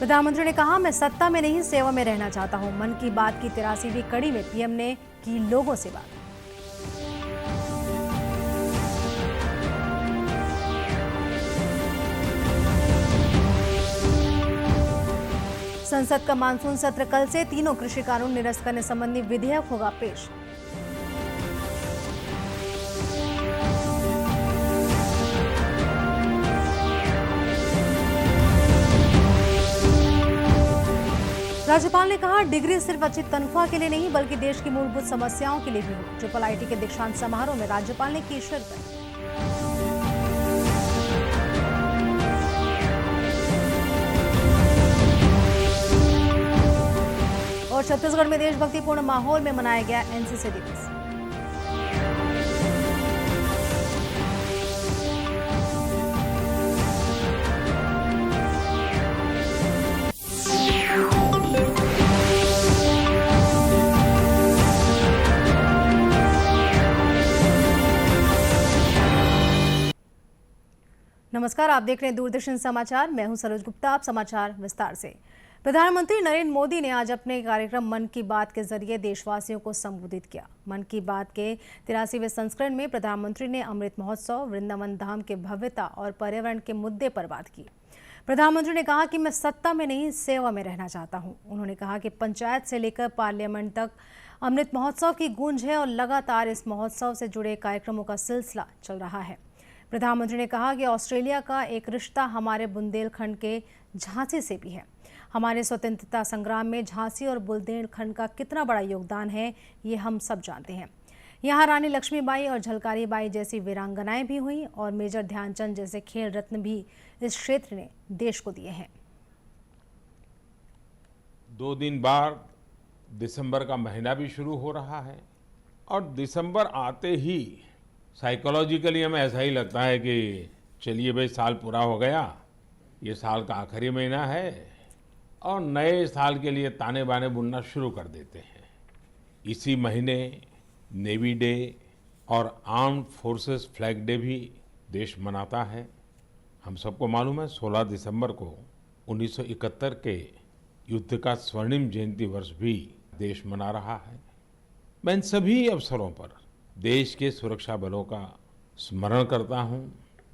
प्रधानमंत्री ने कहा, मैं सत्ता में नहीं सेवा में रहना चाहता हूं। मन की बात की 83वीं कड़ी में पीएम ने की लोगों से बात। संसद का मानसून सत्र कल से। तीनों कृषि कानून निरस्त करने संबंधी विधेयक होगा पेश। राज्यपाल ने कहा, डिग्री सिर्फ अच्छी तनख्वाह के लिए नहीं बल्कि देश की मूलभूत समस्याओं के लिए भी हो। ट्रिपल आईटी के दीक्षांत समारोह में राज्यपाल ने की शिरकत। और छत्तीसगढ़ में देशभक्तिपूर्ण माहौल में मनाया गया एनसीसी दिवस। नमस्कार, आप देख रहे हैं दूरदर्शन समाचार। मैं हूं सरोज गुप्ता। आप समाचार विस्तार से। प्रधानमंत्री नरेंद्र मोदी ने आज अपने कार्यक्रम मन की बात के जरिए देशवासियों को संबोधित किया। मन की बात के 83वें संस्करण में प्रधानमंत्री ने अमृत महोत्सव, वृंदावन धाम के भव्यता और पर्यावरण के मुद्दे पर बात की। प्रधानमंत्री ने कहा कि मैं सत्ता में नहीं सेवा में रहना चाहता हूं। उन्होंने कहा कि पंचायत से लेकर पार्लियामेंट तक अमृत महोत्सव की गूंज है और लगातार इस महोत्सव से जुड़े कार्यक्रमों का सिलसिला चल रहा है। प्रधानमंत्री ने कहा कि ऑस्ट्रेलिया का एक रिश्ता हमारे बुंदेलखंड के झांसी से भी है। हमारे स्वतंत्रता संग्राम में झांसी और बुंदेलखंड का कितना बड़ा योगदान है, ये हम सब जानते हैं। यहाँ रानी लक्ष्मीबाई और झलकारी बाई जैसी वीरांगनाएं भी हुई और मेजर ध्यानचंद जैसे खेल रत्न भी इस क्षेत्र ने देश को दिए हैं। 2 दिन बाद दिसंबर का महीना भी शुरू हो रहा है और दिसंबर आते ही साइकोलॉजिकली हमें ऐसा ही लगता है कि चलिए भाई, साल पूरा हो गया, ये साल का आखिरी महीना है और नए साल के लिए ताने बाने बुनना शुरू कर देते हैं। इसी महीने नेवी डे और आर्म्ड फोर्सेस फ्लैग डे भी देश मनाता है। हम सबको मालूम है 16 दिसंबर को 1971 के युद्ध का स्वर्णिम जयंती वर्ष भी देश मना रहा है। मैं इन सभी अवसरों पर देश के सुरक्षा बलों का स्मरण करता हूं,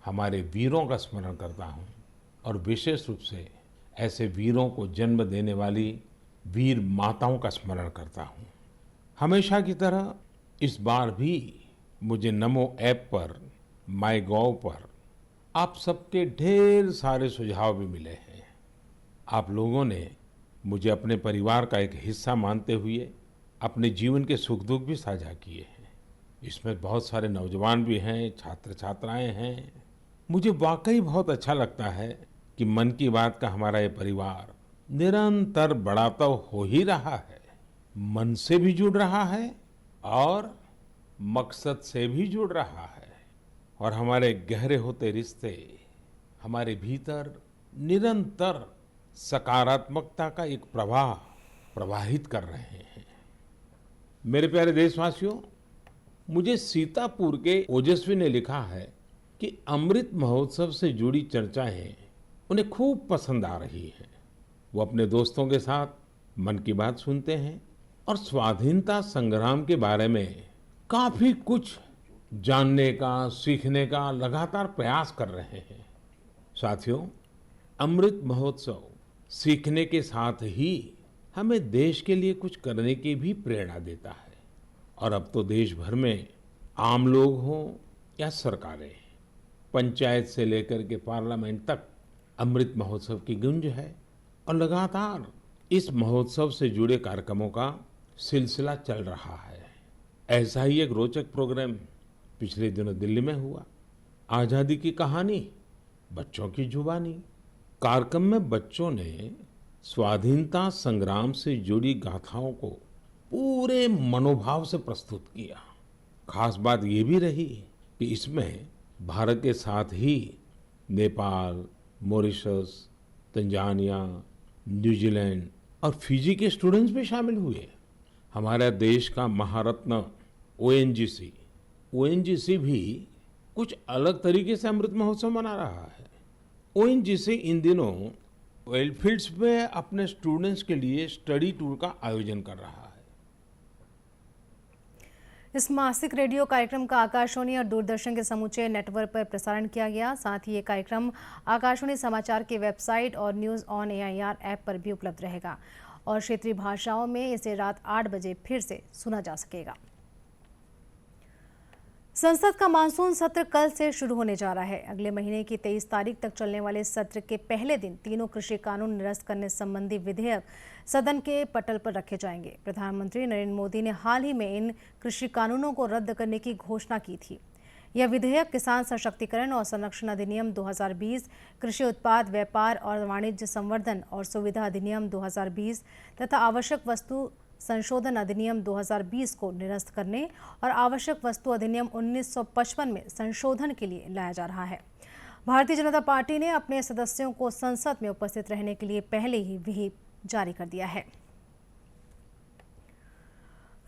हमारे वीरों का स्मरण करता हूं और विशेष रूप से ऐसे वीरों को जन्म देने वाली वीर माताओं का स्मरण करता हूं। हमेशा की तरह इस बार भी मुझे नमो ऐप पर, माई गॉव पर आप सबके ढेर सारे सुझाव भी मिले हैं। आप लोगों ने मुझे अपने परिवार का एक हिस्सा मानते हुए अपने जीवन के सुख दुख भी साझा किए हैं। इसमें बहुत सारे नौजवान भी हैं, छात्र छात्राएं हैं। मुझे वाकई बहुत अच्छा लगता है कि मन की बात का हमारा ये परिवार निरंतर बड़ा तो हो ही रहा है, मन से भी जुड़ रहा है और मकसद से भी जुड़ रहा है और हमारे गहरे होते रिश्ते हमारे भीतर निरंतर सकारात्मकता का एक प्रवाह प्रवाहित कर रहे हैं। मेरे प्यारे देशवासियों, मुझे सीतापुर के ओजस्वी ने लिखा है कि अमृत महोत्सव से जुड़ी चर्चाएं उन्हें खूब पसंद आ रही हैं। वो अपने दोस्तों के साथ मन की बात सुनते हैं और स्वाधीनता संग्राम के बारे में काफी कुछ जानने का, सीखने का लगातार प्रयास कर रहे हैं। साथियों, अमृत महोत्सव सीखने के साथ ही हमें देश के लिए कुछ करने की भी प्रेरणा देता है और अब तो देश भर में आम लोग हों या सरकारें, पंचायत से लेकर के पार्लियामेंट तक अमृत महोत्सव की गूंज है और लगातार इस महोत्सव से जुड़े कार्यक्रमों का सिलसिला चल रहा है। ऐसा ही एक रोचक प्रोग्राम पिछले दिनों दिल्ली में हुआ। आजादी की कहानी, बच्चों की जुबानी। कार्यक्रम में बच्चों ने स्वाधीनता संग्राम से जुड़ी गाथाओं को पूरे मनोभाव से प्रस्तुत किया। खास बात ये भी रही कि इसमें भारत के साथ ही नेपाल, मॉरिशस, तंजानिया, न्यूजीलैंड और फिजी के स्टूडेंट्स भी शामिल हुए। हमारे देश का महारत्न ओएनजीसी भी कुछ अलग तरीके से अमृत महोत्सव मना रहा है। ओएनजीसी इन दिनों वेलफील्ड्स में अपने स्टूडेंट्स के लिए स्टडी टूर का आयोजन कर रहा है। इस मासिक रेडियो कार्यक्रम का आकाशवाणी और दूरदर्शन के समूचे नेटवर्क पर प्रसारण किया गया। साथ ही ये कार्यक्रम आकाशवाणी समाचार की वेबसाइट और न्यूज़ ऑन AIR ऐप पर भी उपलब्ध रहेगा और क्षेत्रीय भाषाओं में इसे रात 8 बजे फिर से सुना जा सकेगा। संसद का मानसून सत्र कल से शुरू होने जा रहा है। अगले महीने की 23 तारीख तक चलने वाले सत्र के पहले दिन तीनों कृषि कानून निरस्त करने संबंधी विधेयक सदन के पटल पर रखे जाएंगे। प्रधानमंत्री नरेंद्र मोदी ने हाल ही में इन कृषि कानूनों को रद्द करने की घोषणा की थी। यह विधेयक किसान सशक्तिकरण और संरक्षण अधिनियम 2020, कृषि उत्पाद व्यापार और वाणिज्य संवर्धन और सुविधा अधिनियम 2020 तथा आवश्यक वस्तु संशोधन अधिनियम 2020 को निरस्त करने और आवश्यक वस्तु अधिनियम 1955 में संशोधन के लिए लाया जा रहा है। भारतीय जनता पार्टी ने अपने सदस्यों को संसद में उपस्थित रहने के लिए पहले ही व्हिप जारी कर दिया है।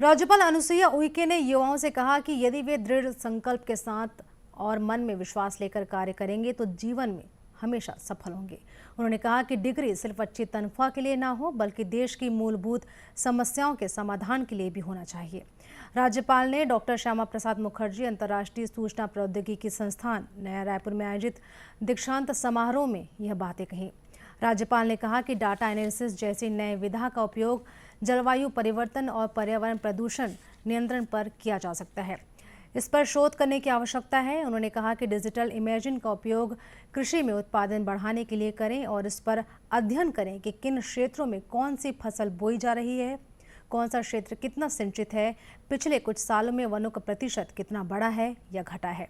राज्यपाल अनुसुईया उइके ने युवाओं से कहा कि यदि वे दृढ़ संकल्प के साथ और मन में विश्वास लेकर कार्य करेंगे तो जीवन में हमेशा सफल होंगे। उन्होंने कहा कि डिग्री सिर्फ अच्छी तनख्वाह के लिए ना हो बल्कि देश की मूलभूत समस्याओं के समाधान के लिए भी होना चाहिए। राज्यपाल ने डॉक्टर श्यामा प्रसाद मुखर्जी अंतर्राष्ट्रीय सूचना प्रौद्योगिकी संस्थान नया रायपुर में आयोजित दीक्षांत समारोह में यह बातें कही। राज्यपाल ने कहा कि डाटा एनालिसिस जैसी नए विधा का उपयोग जलवायु परिवर्तन और पर्यावरण प्रदूषण नियंत्रण पर किया जा सकता है। इस पर शोध करने की आवश्यकता है। उन्होंने कहा कि डिजिटल इमेजिंग का उपयोग कृषि में उत्पादन बढ़ाने के लिए करें और इस पर अध्ययन करें कि किन क्षेत्रों में कौन सी फसल बोई जा रही है, कौन सा क्षेत्र कितना सिंचित है, पिछले कुछ सालों में वनों का प्रतिशत कितना बढ़ा है या घटा है।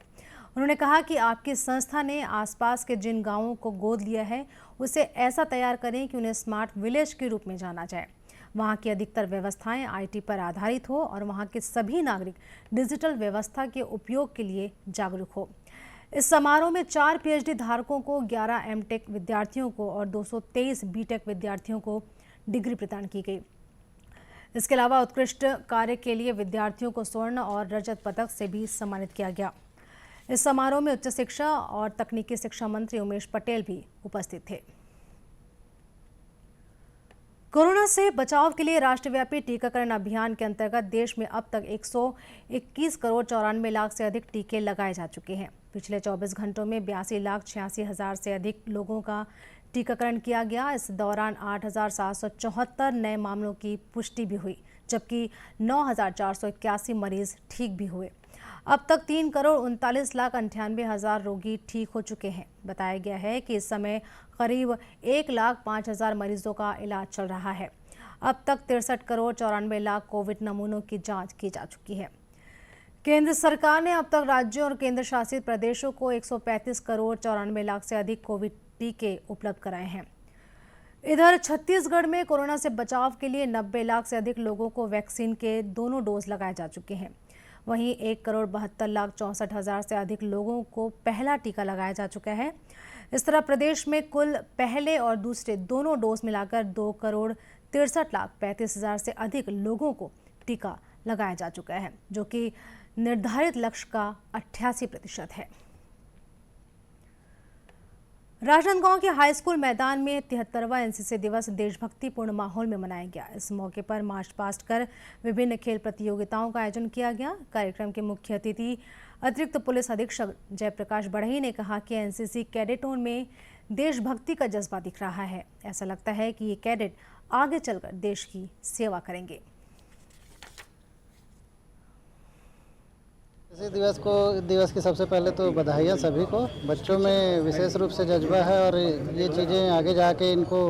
उन्होंने कहा कि आपकी संस्था ने आसपास के जिन गांवों को गोद लिया है उसे ऐसा तैयार करें कि उन्हें स्मार्ट विलेज के रूप में जाना जाए। वहाँ की अधिकतर व्यवस्थाएं IT पर आधारित हो और वहाँ के सभी नागरिक डिजिटल व्यवस्था के उपयोग के लिए जागरूक हो। इस समारोह में 4 PhD धारकों को, 11 MTech विद्यार्थियों को और 223 BTech विद्यार्थियों को डिग्री प्रदान की गई। इसके अलावा उत्कृष्ट कार्य के लिए विद्यार्थियों को स्वर्ण और रजत पदक से भी सम्मानित किया गया। इस समारोह में उच्च शिक्षा और तकनीकी शिक्षा मंत्री उमेश पटेल भी उपस्थित थे। कोरोना से बचाव के लिए राष्ट्रव्यापी टीकाकरण अभियान के अंतर्गत देश में अब तक 121 करोड़ 94 लाख से अधिक टीके लगाए जा चुके हैं। पिछले 24 घंटों में 82,86,000 से अधिक लोगों का टीकाकरण किया गया। इस दौरान 8,774 नए मामलों की पुष्टि भी हुई, जबकि 9,481 मरीज ठीक भी हुए। अब तक 3 करोड़ 39 लाख 98 हजार रोगी ठीक हो चुके हैं। बताया गया है कि इस समय करीब 1,05,000 मरीजों का इलाज चल रहा है। अब तक 63 करोड़ 94 लाख कोविड नमूनों की जांच की जा चुकी है। केंद्र सरकार ने अब तक राज्यों और केंद्र शासित प्रदेशों को 135 करोड़ 94 लाख से अधिक कोविड टीके उपलब्ध कराए हैं। इधर छत्तीसगढ़ में कोरोना से बचाव के लिए 90 लाख से अधिक लोगों को वैक्सीन के दोनों डोज लगाए जा चुके हैं। वहीं 1 करोड़ 72 लाख 64 हजार से अधिक लोगों को पहला टीका लगाया जा चुका है। इस तरह प्रदेश में कुल पहले और दूसरे दोनों डोज मिलाकर 2 करोड़ 63 लाख 35 हजार से अधिक लोगों को टीका लगाया जा चुका है, जो कि निर्धारित लक्ष्य का 88% है। राजनांदगांव के हाई स्कूल मैदान में 73वां NCC दिवस देशभक्तिपूर्ण माहौल में मनाया गया। इस मौके पर मार्च पास्ट कर विभिन्न खेल प्रतियोगिताओं का आयोजन किया गया। कार्यक्रम के मुख्य अतिथि अतिरिक्त पुलिस अधीक्षक जयप्रकाश बढ़ई ने कहा कि NCC कैडेटों में देशभक्ति का जज्बा दिख रहा है। ऐसा लगता है कि ये कैडेट आगे चलकर देश की सेवा करेंगे। इसी दिवस की सबसे पहले तो बधाइयाँ सभी को। बच्चों में विशेष रूप से जज्बा है और ये चीज़ें आगे जाके इनको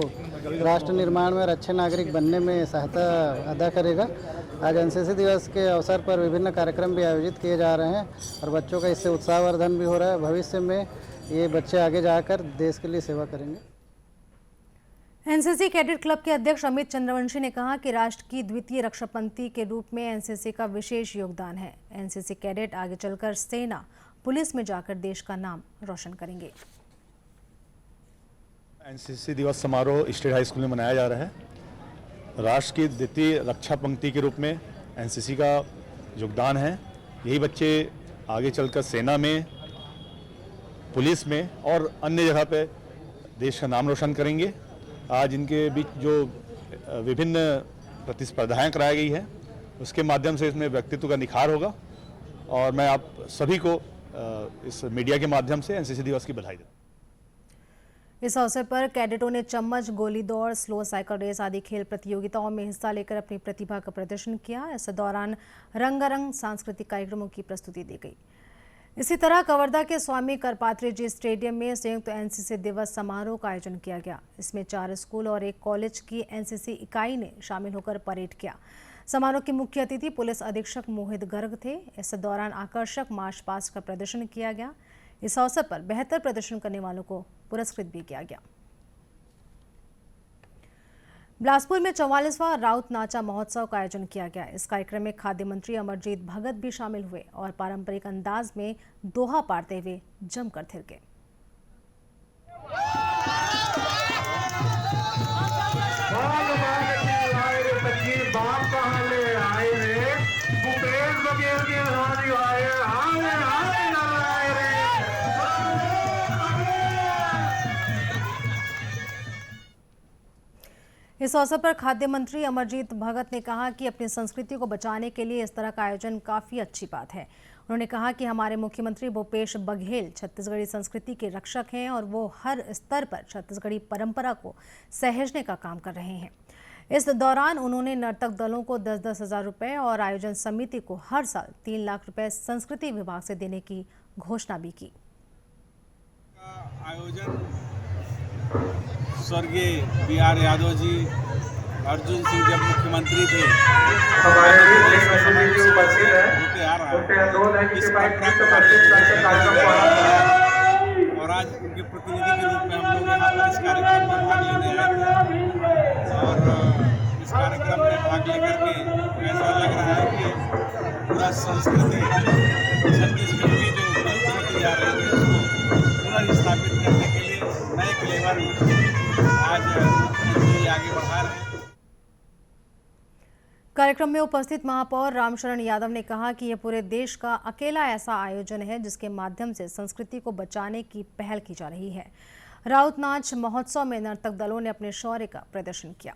राष्ट्र निर्माण में और अच्छे नागरिक बनने में सहायता अदा करेगा। आज NCC दिवस के अवसर पर विभिन्न कार्यक्रम भी आयोजित किए जा रहे हैं और बच्चों का इससे उत्साहवर्धन भी हो रहा है। भविष्य में ये बच्चे आगे जाकर देश के लिए सेवा करेंगे। NCC कैडेट क्लब के अध्यक्ष अमित चंद्रवंशी ने कहा कि राष्ट्र की द्वितीय रक्षापंथी के रूप में NCC का विशेष योगदान है। NCC कैडेट आगे चलकर सेना, पुलिस में जाकर देश का नाम रोशन करेंगे। NCC दिवस समारोह स्टेट हाई स्कूल में मनाया जा रहा है। राष्ट्र की द्वितीय रक्षा पंक्ति के रूप में NCC का योगदान है। यही बच्चे आगे चलकर सेना में, पुलिस में और अन्य जगह पे देश का नाम रोशन करेंगे। आज इनके बीच जो विभिन्न प्रतिस्पर्धाएं कराई गई है उसके माध्यम से इसमें व्यक्तित्व का निखार होगा और मैं आप सभी को इस मीडिया के माध्यम से एनसीसी दिवस की बधाई देता हूं। इस अवसर पर कैडेटों ने चम्मच, गोली दौड़, स्लो साइकिल रेस आदि खेल प्रतियोगिताओं में हिस्सा लेकर अपनी प्रतिभा का प्रदर्शन किया। इस दौरान रंगारंग सांस्कृतिक कार्यक्रमों की प्रस्तुति दी गई। इसी तरह कवर्धा के स्वामी करपात्री जी स्टेडियम में संयुक्त एनसीसी दिवस समारोह का आयोजन किया गया। इसमें 4 स्कूल और 1 कॉलेज की एनसीसी इकाई ने शामिल होकर परेड किया। समारोह के मुख्य अतिथि पुलिस अधीक्षक मोहित गर्ग थे। इस दौरान आकर्षक मार्च पास्ट का प्रदर्शन किया गया। इस अवसर पर बेहतर प्रदर्शन करने वालों को पुरस्कृत भी किया गया। बिलासपुर में 44वां राउत नाचा महोत्सव का आयोजन किया गया। इस कार्यक्रम में खाद्य मंत्री अमरजीत भगत भी शामिल हुए और पारंपरिक अंदाज में दोहा पाड़ते हुए जमकर थिरके। इस अवसर पर खाद्य मंत्री अमरजीत भगत ने कहा कि अपनी संस्कृति को बचाने के लिए इस तरह का आयोजन काफी अच्छी बात है। उन्होंने कहा कि हमारे मुख्यमंत्री भूपेश बघेल छत्तीसगढ़ी संस्कृति के रक्षक हैं और वो हर स्तर पर छत्तीसगढ़ी परंपरा को सहेजने का काम कर रहे हैं। इस दौरान उन्होंने नर्तक दलों को 10-10 हज़ार रुपये और आयोजन समिति को हर साल 3 लाख रुपए संस्कृति विभाग से देने की घोषणा भी की। आयोजन स्वर्गीय BR यादव जी, अर्जुन सिंह जब मुख्यमंत्री थे और आज उनके प्रतिनिधि के रूप में हम लोग यहाँ पर इस कार्यक्रम में भाग लेने आए थे और इस कार्यक्रम में भाग लेकर के ऐसा लग रहा है कि पूरा संस्कृति छत्तीसगढ़ की जो संस्कृति जा रही है उसको पुनर्स्थापित करने के लिए नए फ्लेवर आज आगे बढ़ा रहे हैं। कार्यक्रम में उपस्थित महापौर रामशरण यादव ने कहा कि यह पूरे देश का अकेला ऐसा आयोजन है जिसके माध्यम से संस्कृति को बचाने की पहल की जा रही है। राउत नाच महोत्सव में नर्तक दलों ने अपने शौर्य का प्रदर्शन किया।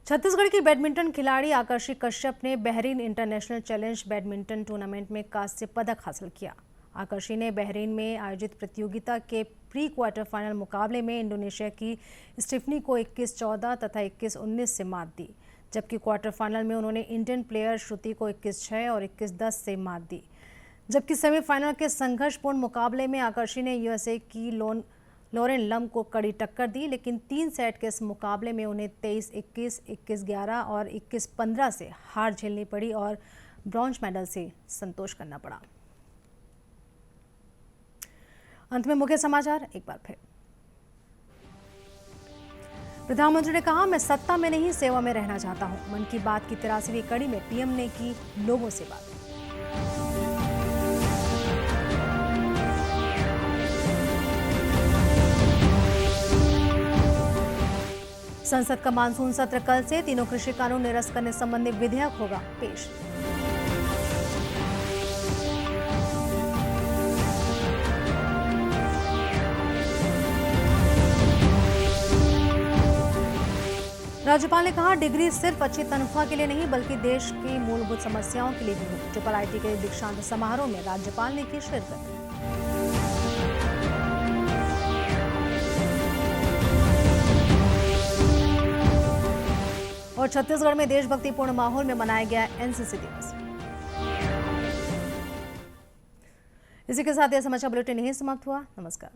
छत्तीसगढ़ की बैडमिंटन खिलाड़ी आकर्षि कश्यप ने Bahrain international challenge badminton tournament में कांस्य पदक हासिल किया। आकर्षि ने बहरीन में आयोजित प्रतियोगिता के प्री क्वार्टर फाइनल मुकाबले में इंडोनेशिया की स्टीफनी को 21-14 तथा 21-19 से मात दी, जबकि क्वार्टर फाइनल में उन्होंने इंडियन प्लेयर श्रुति को 21-6 और 21-10 से मात दी। जबकि सेमीफाइनल के संघर्षपूर्ण मुकाबले में आकर्षि ने यूएसए की लॉरेन लम को कड़ी टक्कर दी, लेकिन 3 सेट के इस मुकाबले में उन्हें 23-21, 21-11 और 21-15 से हार झेलनी पड़ी और ब्रॉन्ज मेडल से संतोष करना पड़ा। अंत में मुख्य समाचार एक बार फिर। प्रधानमंत्री ने कहा, मैं सत्ता में नहीं सेवा में रहना चाहता हूं। मन की बात की 83वीं कड़ी में पीएम ने की लोगों से बात। संसद का मानसून सत्र कल से, तीनों कृषि कानून निरस्त करने संबंधी विधेयक होगा पेश। राज्यपाल ने कहा, डिग्री सिर्फ अच्छी तनख्वाह के लिए नहीं बल्कि देश की मूलभूत समस्याओं के लिए भी हो। ट्रिपल आईटी के दीक्षांत समारोह में राज्यपाल ने की शिरकत। और छत्तीसगढ़ में देशभक्तिपूर्ण माहौल में मनाया गया एनसीसी दिवस। इसी के साथ यह समाचार बुलेटिन यहीं समाप्त हुआ। नमस्कार।